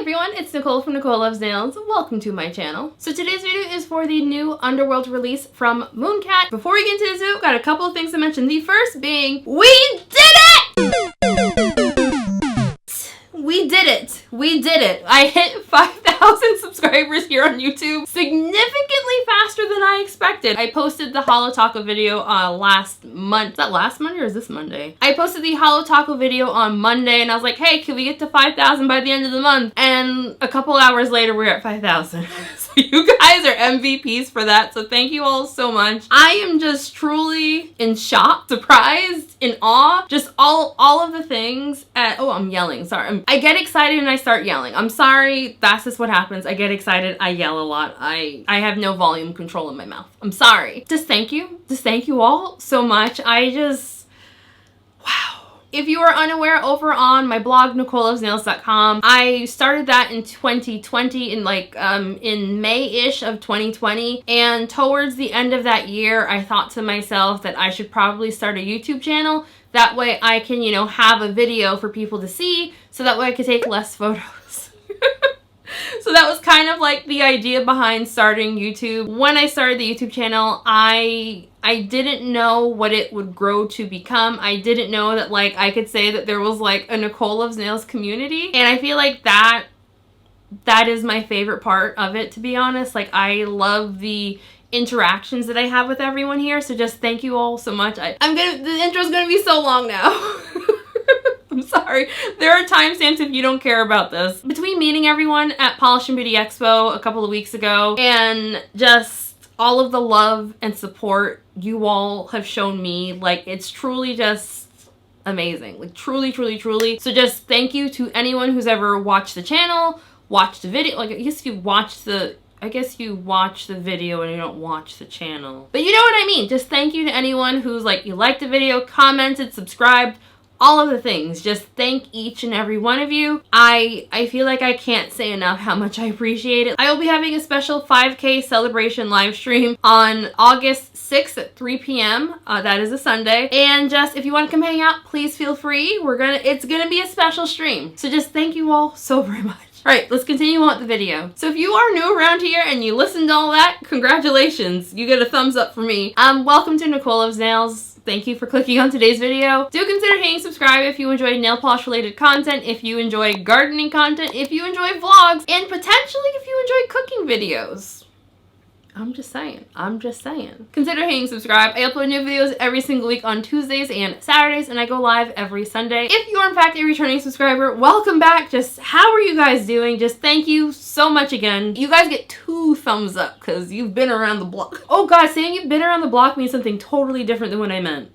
Everyone, it's Nicole from Nicole Loves Nails. Welcome to my channel. So today's video is for the new Underworld release from Mooncat. Before we get into this video, got a couple of things to mention. The first being, we did it! We did it! We did it! I hit 5,000 subscribers here on YouTube, significantly faster than I expected. I posted the Holo Taco video last month. Is that last Monday or is this Monday? I posted the Holo Taco video on Monday and I was like, hey, can we get to 5,000 by the end of the month? And a couple hours later, we're at 5,000. So you guys are MVPs for that, so thank you all so much. I am just truly in shock, surprised, in awe, just all of the things oh, I'm yelling, sorry. I get excited and I start yelling. I'm sorry, that's just what happens. I get excited, I yell a lot. I have no volume control in my mouth. I'm sorry. Just thank you all so much. Wow. If you are unaware, over on my blog, NicoleLovesNails.com, I started that in 2020, in May-ish of 2020, and towards the end of that year, I thought to myself that I should probably start a YouTube channel. That way I can, have a video for people to see, so that way I could take less photos. So that was kind of like the idea behind starting YouTube. When I started the YouTube channel, I didn't know what it would grow to become. I didn't know that I could say that there was a Nicole Loves Nails community. And I feel like that is my favorite part of it, to be honest. I love the interactions that I have with everyone here. So just thank you all so much. The intro's gonna be so long now. I'm sorry. There are timestamps if you don't care about this. Between meeting everyone at Polish and Beauty Expo a couple of weeks ago and just all of the love and support you all have shown me, it's truly just amazing. Truly, truly, truly. So just thank you to anyone who's ever watched the channel, watched the video. I guess you watch the video and you don't watch the channel. But you know what I mean. Just thank you to anyone who's you liked the video, commented, subscribed, all of the things. Just thank each and every one of you. I feel like I can't say enough how much I appreciate it. I will be having a special 5K celebration live stream on August 6th at 3 p.m. That is a Sunday. And just, if you want to come hang out, please feel free. It's gonna be a special stream. So just thank you all so very much. All right, let's continue on with the video. So if you are new around here and you listened to all that, congratulations. You get a thumbs up for me. Welcome to Nicole Loves Nails. Thank you for clicking on today's video. Do consider hitting subscribe if you enjoy nail polish related content, if you enjoy gardening content, if you enjoy vlogs, and potentially if you enjoy cooking videos. I'm just saying. Consider hitting subscribe. I upload new videos every single week on Tuesdays and Saturdays, and I go live every Sunday. If you are in fact a returning subscriber, welcome back. Just how are you guys doing? Just thank you so much again. You guys get 2 thumbs up because you've been around the block. Oh God, saying you've been around the block means something totally different than what I meant.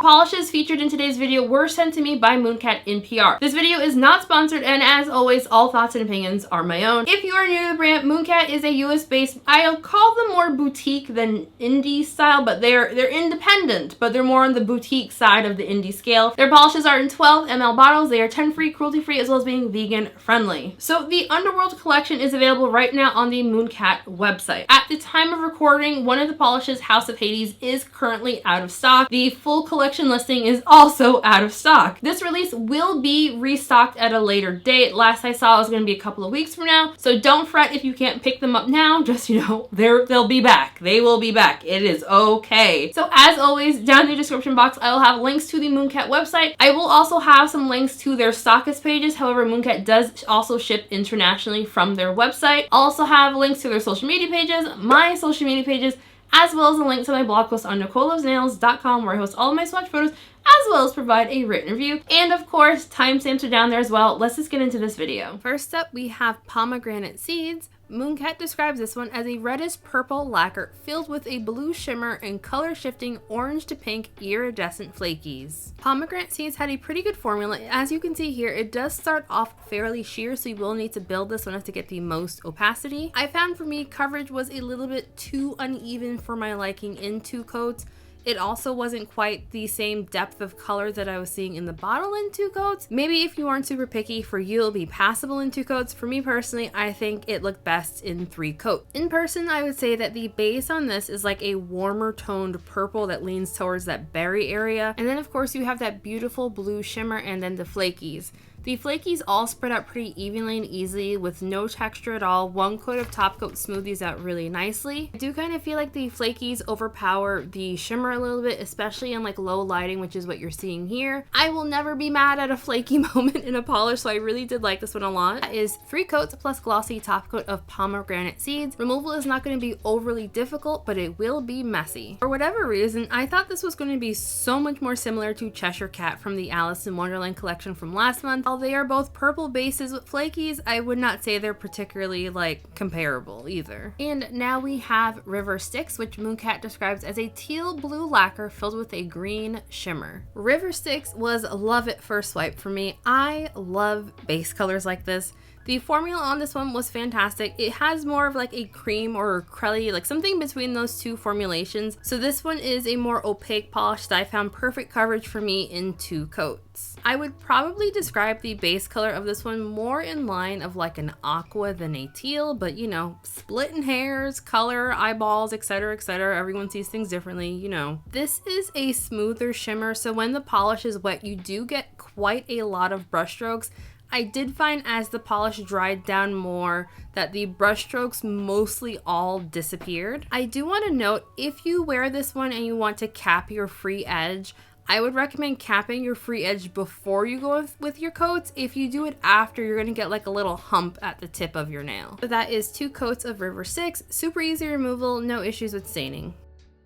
Polishes featured in today's video were sent to me by Mooncat in PR. This video is not sponsored, and as always, all thoughts and opinions are my own. If you are new to the brand, Mooncat is a US-based, I'll call them more boutique than indie style, but they're independent, but they're more on the boutique side of the indie scale. Their polishes are in 12 ml bottles. They are 10-free, cruelty-free, as well as being vegan-friendly. So the Underworld collection is available right now on the Mooncat website. At the time of recording, one of the polishes, House of Hades, is currently out of stock. The full collection listing is also out of stock. This release will be restocked at a later date. Last I saw it was going to be a couple of weeks from now, so don't fret if you can't pick them up now. Just, they'll be back. They will be back. It is okay. So as always, down in the description box, I will have links to the Mooncat website. I will also have some links to their Stockist pages. However, Mooncat does also ship internationally from their website. I'll also have links to their social media pages, my social media pages, as well as a link to my blog post on NicoleLovesNails.com, where I host all of my swatch photos, as well as provide a written review. And of course, timestamps are down there as well. Let's just get into this video. First up, we have Pomegranate Seeds. Mooncat describes this one as a reddish purple lacquer filled with a blue shimmer and color-shifting orange to pink iridescent flakies. Pomegranate Seeds had a pretty good formula. As you can see here, it does start off fairly sheer, so you will need to build this one up to get the most opacity. I found for me, coverage was a little bit too uneven for my liking in 2 coats. It also wasn't quite the same depth of color that I was seeing in the bottle in 2 coats. Maybe if you aren't super picky, for you it'll be passable in 2 coats. For me personally, I think it looked best in 3 coats. In person, I would say that the base on this is like a warmer toned purple that leans towards that berry area. And then of course you have that beautiful blue shimmer and then the flakies. The flakies all spread out pretty evenly and easily with no texture at all. One coat of top coat smoothed these out really nicely. I do kind of feel like the flakies overpower the shimmer a little bit, especially in like low lighting, which is what you're seeing here. I will never be mad at a flaky moment in a polish, so I really did like this one a lot. That is 3 coats plus glossy top coat of Pomegranate Seeds. Removal is not going to be overly difficult, but it will be messy. For whatever reason, I thought this was going to be so much more similar to Cheshire Cat from the Alice in Wonderland collection from last month. While they are both purple bases with flakies, I would not say they're particularly like comparable either. And now we have River Styx, which Mooncat describes as a teal blue lacquer filled with a green shimmer. River Styx was love at first swipe for me. I love base colors like this. The formula on this one was fantastic. It has more of like a cream or crelly, like something between those two formulations. So this one is a more opaque polish that I found perfect coverage for me in 2 coats. I would probably describe the base color of this one more in line of like an aqua than a teal, but you know, splitting hairs, color, eyeballs, etc, etc. Everyone sees things differently, you know. This is a smoother shimmer, so when the polish is wet, you do get quite a lot of brush strokes. I did find as the polish dried down more that the brush strokes mostly all disappeared. I do want to note, if you wear this one and you want to cap your free edge, I would recommend capping your free edge before you go with your coats. If you do it after, you're going to get like a little hump at the tip of your nail. So that is 2 coats of River Styx. Super easy removal, no issues with staining.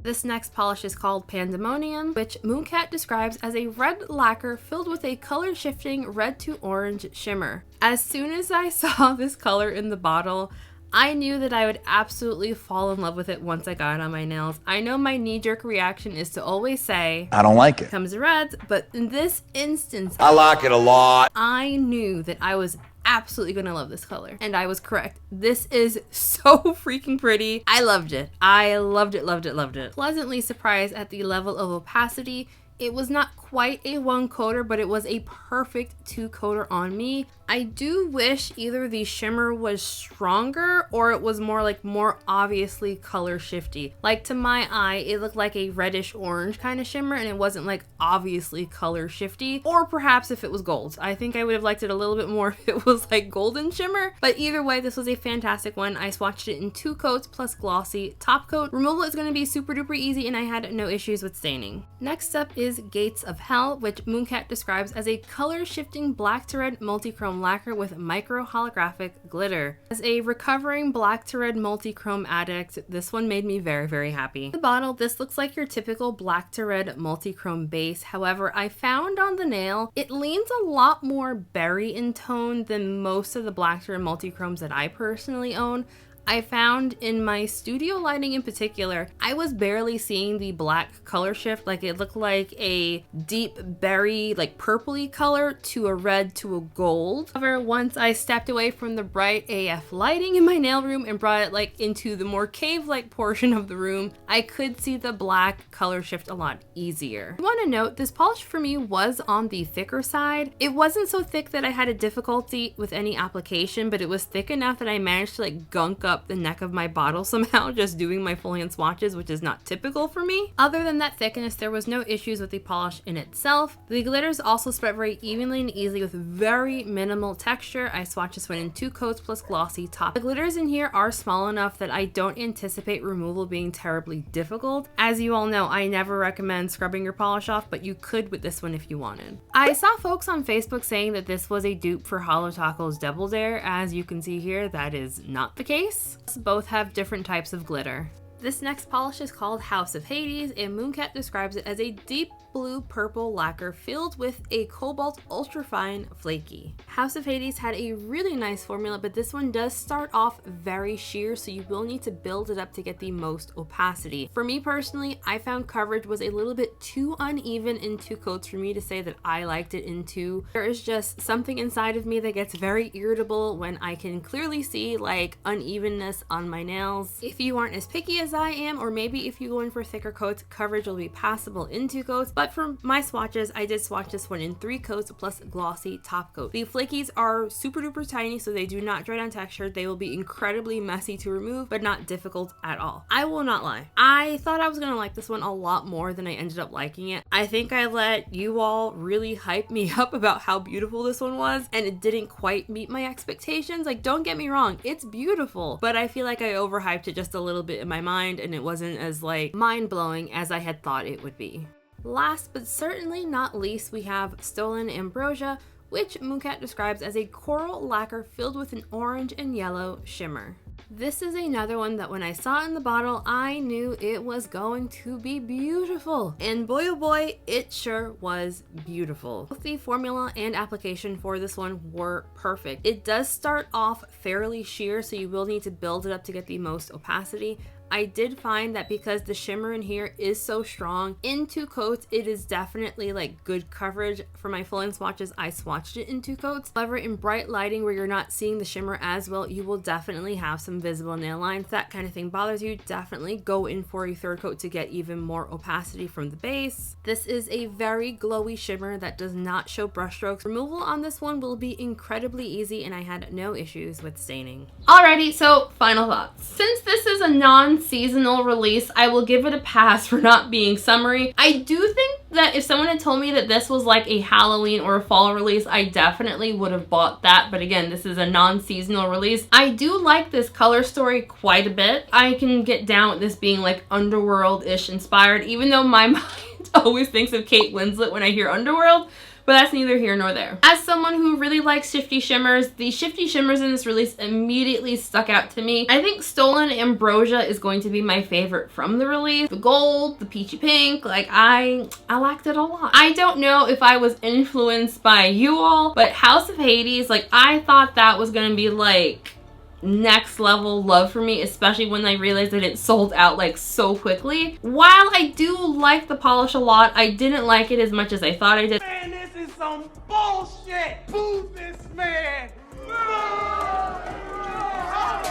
This next polish is called Pandemonium, which Mooncat describes as a red lacquer filled with a color-shifting red to orange shimmer. As soon as I saw this color in the bottle, I knew that I would absolutely fall in love with it once I got it on my nails. I know my knee-jerk reaction is to always say, I don't like it. Comes the reds, but in this instance, I like it a lot. I knew that I was absolutely gonna love this color, and I was correct. This is so freaking pretty. I loved it. I loved it, loved it, loved it. Pleasantly surprised at the level of opacity. It was not quite a 1 coater, but it was a perfect 2 coater on me. I do wish either the shimmer was stronger or it was more obviously color shifty. Like to my eye, it looked like a reddish orange kind of shimmer and it wasn't like obviously color shifty. Or perhaps if it was gold. I think I would have liked it a little bit more if it was like golden shimmer. But either way, this was a fantastic one. I swatched it in 2 coats plus glossy top coat. Removal is going to be super duper easy and I had no issues with staining. Next up is Gates of Hell, which Mooncat describes as a color shifting black to red multi-chrome lacquer with micro holographic glitter. As a recovering black to red multi-chrome addict, this one made me very, very happy. The bottle, this looks like your typical black to red multi-chrome base. However, I found on the nail, it leans a lot more berry in tone than most of the black to red multi-chromes that I personally own. I found in my studio lighting in particular, I was barely seeing the black color shift. Like it looked like a deep berry, like purpley color to a red to a gold. However, once I stepped away from the bright AF lighting in my nail room and brought it like into the more cave-like portion of the room, I could see the black color shift a lot easier. I want to note, this polish for me was on the thicker side. It wasn't so thick that I had a difficulty with any application, but it was thick enough that I managed to like gunk up the neck of my bottle somehow just doing my full hand swatches, which is not typical for me. Other than that thickness, there was no issues with the polish in itself. The glitters also spread very evenly and easily with very minimal texture. I swatched this one in 2 coats plus glossy top. The glitters in here are small enough that I don't anticipate removal being terribly difficult. As you all know, I never recommend scrubbing your polish off, but you could with this one if you wanted. I saw folks on Facebook saying that this was a dupe for Holo Taco's Double Dare. As you can see here, that is not the case. Both have different types of glitter. This next polish is called House of Hades, and Mooncat describes it as a deep blue purple lacquer filled with a cobalt ultrafine flaky. House of Hades had a really nice formula, but this one does start off very sheer, so you will need to build it up to get the most opacity. For me personally, I found coverage was a little bit too uneven in 2 coats for me to say that I liked it in 2. There is just something inside of me that gets very irritable when I can clearly see like unevenness on my nails. If you aren't as picky as as I am, or maybe if you go in for thicker coats, coverage will be passable in 2 coats. But for my swatches, I did swatch this one in 3 coats plus glossy top coat. The flakies are super duper tiny, so they do not dry down texture. They will be incredibly messy to remove, but not difficult at all. I will not lie, I thought I was gonna like this one a lot more than I ended up liking it. I think I let you all really hype me up about how beautiful this one was, and it didn't quite meet my expectations. Like, don't get me wrong, it's beautiful, but I feel like I overhyped it just a little bit in my mind, and it wasn't as like mind-blowing as I had thought it would be. Last but certainly not least, we have Stolen Ambrosia, which Mooncat describes as a coral lacquer filled with an orange and yellow shimmer. This is another one that when I saw it in the bottle, I knew it was going to be beautiful. And boy oh boy, it sure was beautiful. Both the formula and application for this one were perfect. It does start off fairly sheer, so you will need to build it up to get the most opacity. I did find that because the shimmer in here is so strong, in 2 coats, it is definitely like good coverage. For my full-length swatches, I swatched it in 2 coats. However, in bright lighting where you're not seeing the shimmer as well, you will definitely have some visible nail lines. That kind of thing bothers you, definitely go in for a 3rd coat to get even more opacity from the base. This is a very glowy shimmer that does not show brush strokes. Removal on this one will be incredibly easy, and I had no issues with staining. Alrighty, so final thoughts. Since this is a non-seasonal release, I will give it a pass for not being summery. I do think that if someone had told me that this was like a Halloween or a fall release, I definitely would have bought that. But again, this is a non-seasonal release. I do like this color story quite a bit. I can get down with this being like Underworld-ish inspired, even though my mind always thinks of Kate Winslet when I hear Underworld. But that's neither here nor there. As someone who really likes shifty shimmers, the shifty shimmers in this release immediately stuck out to me. I think Stolen Ambrosia is going to be my favorite from the release. The gold, the peachy pink, like I liked it a lot. I don't know if I was influenced by you all, but House of Hades, like I thought that was gonna be like next level love for me, especially when I realized that it sold out like so quickly. While I do like the polish a lot, I didn't like it as much as I thought I did. Man, this is some bullshit! Boo this man!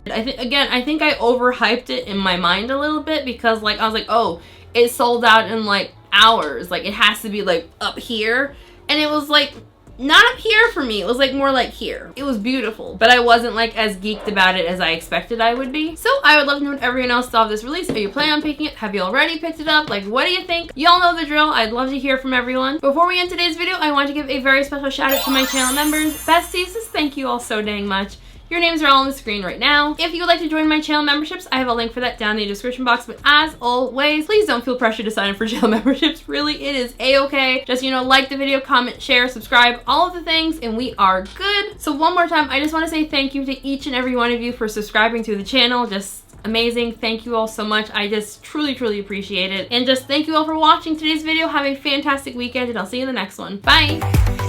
I think I overhyped it in my mind a little bit, because like I was like, oh, it sold out in like hours, like it has to be like up here, and it was like not up here for me. It was like more like here. It was beautiful, but I wasn't like as geeked about it as I expected I would be. So I would love to know what everyone else thought of this release. Are you planning on picking it? Have you already picked it up? Like, what do you think? Y'all know the drill. I'd love to hear from everyone. Before we end today's video, I want to give a very special shout out to my channel members. Besties, thank you all so dang much. Your names are all on the screen right now. If you would like to join my channel memberships, I have a link for that down in the description box. But as always, please don't feel pressure to sign up for channel memberships. Really, it is a-okay. Just, you know, like the video, comment, share, subscribe, all of the things, and we are good. So one more time, I just want to say thank you to each and every one of you for subscribing to the channel. Just amazing. Thank you all so much. I just truly appreciate it. And just thank you all for watching today's video. Have a fantastic weekend, and I'll see you in the next one. Bye!